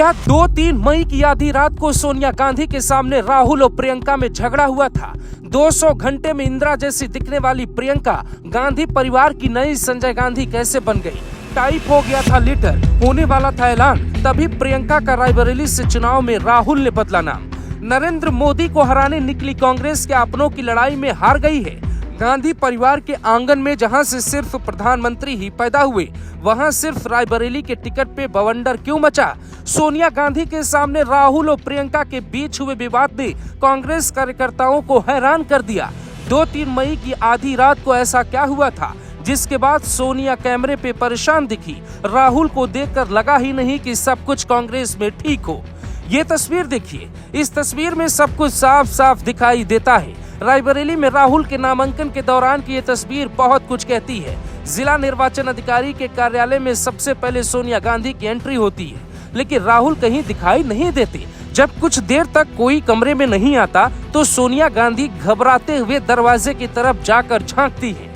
क्या 2-3 मई की आधी रात को सोनिया गांधी के सामने राहुल और प्रियंका में झगड़ा हुआ था? 200 घंटे में इंदिरा जैसी दिखने वाली प्रियंका गांधी परिवार की नई संजय गांधी कैसे बन गई? टाइप हो गया था लीडर, होने वाला था ऐलान, तभी प्रियंका का रायबरेली से चुनाव में राहुल ने बदला नाम। नरेंद्र मोदी को हराने निकली कांग्रेस के अपनों की लड़ाई में हार गई है। गांधी परिवार के आंगन में जहां से सिर्फ प्रधानमंत्री ही पैदा हुए, वहां सिर्फ रायबरेली के टिकट पे बवंडर क्यों मचा? सोनिया गांधी के सामने राहुल और प्रियंका के बीच हुए विवाद ने कांग्रेस कार्यकर्ताओं को हैरान कर दिया। 2-3 मई की आधी रात को ऐसा क्या हुआ था जिसके बाद सोनिया कैमरे पे परेशान दिखी? राहुल को देखकर लगा ही नहीं कि सब कुछ कांग्रेस में ठीक हो। ये तस्वीर देखिए, इस तस्वीर में सब कुछ साफ साफ दिखाई देता है। रायबरेली में राहुल के नामांकन के दौरान की ये तस्वीर बहुत कुछ कहती है। जिला निर्वाचन अधिकारी के कार्यालय में सबसे पहले सोनिया गांधी की एंट्री होती है, लेकिन राहुल कहीं दिखाई नहीं देते। जब कुछ देर तक कोई कमरे में नहीं आता तो सोनिया गांधी घबराते हुए दरवाजे की तरफ जाकर झांकती है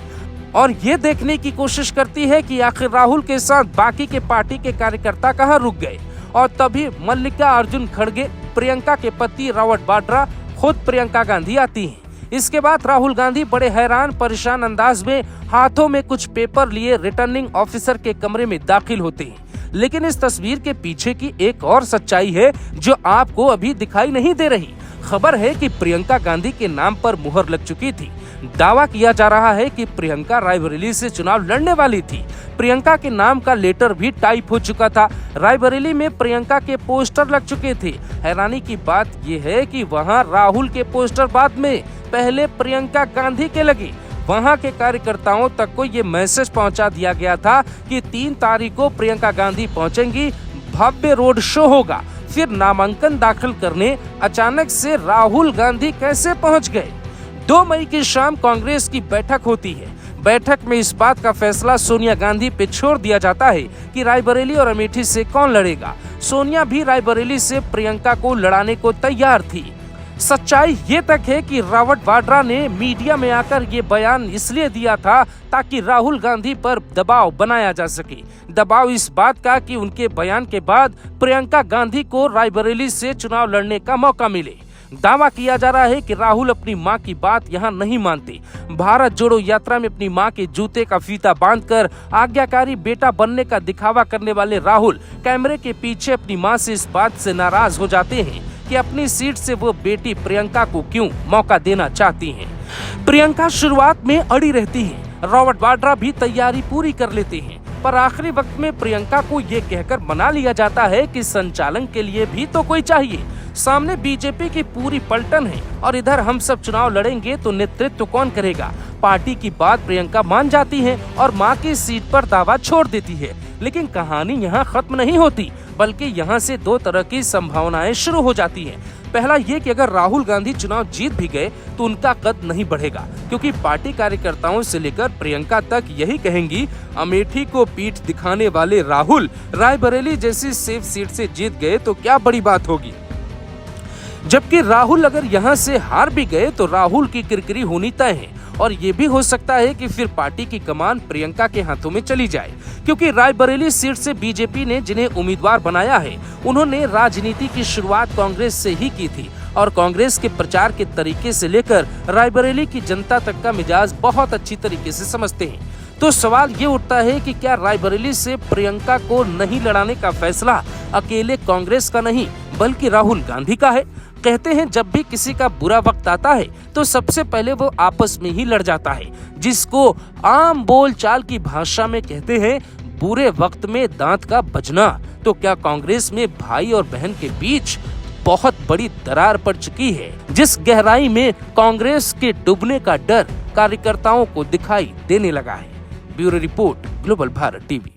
और ये देखने की कोशिश करती है कि आखिर राहुल के साथ बाकी के पार्टी के कार्यकर्ता कहाँ रुक गए। और तभी मल्लिका अर्जुन खड़गे, प्रियंका के पति रॉबर्ट वाड्रा, खुद प्रियंका गांधी आती हैं। इसके बाद राहुल गांधी बड़े हैरान परेशान अंदाज में हाथों में कुछ पेपर लिए रिटर्निंग ऑफिसर के कमरे में दाखिल होते हैं। लेकिन इस तस्वीर के पीछे की एक और सच्चाई है जो आपको अभी दिखाई नहीं दे रही। खबर है कि प्रियंका गांधी के नाम पर मुहर लग चुकी थी। दावा किया जा रहा है कि प्रियंका रायबरेली से चुनाव लड़ने वाली थी। प्रियंका के नाम का लेटर भी टाइप हो चुका था। रायबरेली में प्रियंका के पोस्टर लग चुके थे। हैरानी की बात यह है कि वहां राहुल के पोस्टर बाद में, पहले प्रियंका गांधी के लगे। वहां के कार्यकर्ताओं तक को ये मैसेज पहुंचा दिया गया था कि 3 तारीख को प्रियंका गांधी पहुंचेंगी, भव्य रोड शो होगा। फिर नामांकन दाखिल करने अचानक से राहुल गांधी कैसे पहुंच गए? 2 मई की शाम कांग्रेस की बैठक होती है। बैठक में इस बात का फैसला सोनिया गांधी पे छोड़ दिया जाता है कि रायबरेली और अमेठी से कौन लड़ेगा। सोनिया भी रायबरेली से प्रियंका को लड़ाने को तैयार थी। सच्चाई ये तक है कि रॉबर्ट वाड्रा ने मीडिया में आकर ये बयान इसलिए दिया था ताकि राहुल गांधी पर दबाव बनाया जा सके। दबाव इस बात का कि उनके बयान के बाद प्रियंका गांधी को रायबरेली से चुनाव लड़ने का मौका मिले। दावा किया जा रहा है कि राहुल अपनी मां की बात यहां नहीं मानते। भारत जोड़ो यात्रा में अपनी मां के जूते का फीता बांधकर आज्ञाकारी बेटा बनने का दिखावा करने वाले राहुल कैमरे के पीछे अपनी मां से इस बात से नाराज हो जाते हैं कि अपनी सीट से वो बेटी प्रियंका को क्यों मौका देना चाहती हैं। प्रियंका शुरुआत में अड़ी रहती है। रॉबर्ट वाड्रा भी तैयारी पूरी कर लेते हैं, पर आखिरी वक्त में प्रियंका को ये कहकर मना लिया जाता है कि संचालन के लिए भी तो कोई चाहिए। सामने बीजेपी की पूरी पलटन है और इधर हम सब चुनाव लड़ेंगे तो नेतृत्व कौन करेगा? पार्टी की बात प्रियंका मान जाती है और मां की सीट पर दावा छोड़ देती है। लेकिन कहानी यहाँ खत्म नहीं होती, बल्कि यहाँ से 2 तरह की संभावनाएं शुरू हो जाती हैं। पहला ये कि अगर राहुल गांधी चुनाव जीत भी गए तो उनका कद नहीं बढ़ेगा, क्योंकि पार्टी कार्यकर्ताओं से लेकर प्रियंका तक यही कहेंगी, अमेठी को पीठ दिखाने वाले राहुल रायबरेली जैसी सेफ सीट से जीत गए तो क्या बड़ी बात होगी। जबकि राहुल अगर यहाँ से हार भी गए तो राहुल की किरकिरी होनी तय है और ये भी हो सकता है कि फिर पार्टी की कमान प्रियंका के हाथों में चली जाए, क्योंकि रायबरेली सीट से बीजेपी ने जिन्हें उम्मीदवार बनाया है उन्होंने राजनीति की शुरुआत कांग्रेस से ही की थी और कांग्रेस के प्रचार के तरीके से लेकर रायबरेली की जनता तक का मिजाज बहुत अच्छी तरीके से समझते हैं। तो सवाल ये उठता है कि क्या रायबरेली से प्रियंका को नहीं लड़ाने का फैसला अकेले कांग्रेस का नहीं बल्कि राहुल गांधी का है? कहते हैं जब भी किसी का बुरा वक्त आता है तो सबसे पहले वो आपस में ही लड़ जाता है, जिसको आम बोलचाल की भाषा में कहते हैं बुरे वक्त में दांत का बजना। तो क्या कांग्रेस में भाई और बहन के बीच बहुत बड़ी दरार पड़ चुकी है, जिस गहराई में कांग्रेस के डूबने का डर कार्यकर्ताओं को दिखाई देने लगा है? Bureau report, global Bharat TV.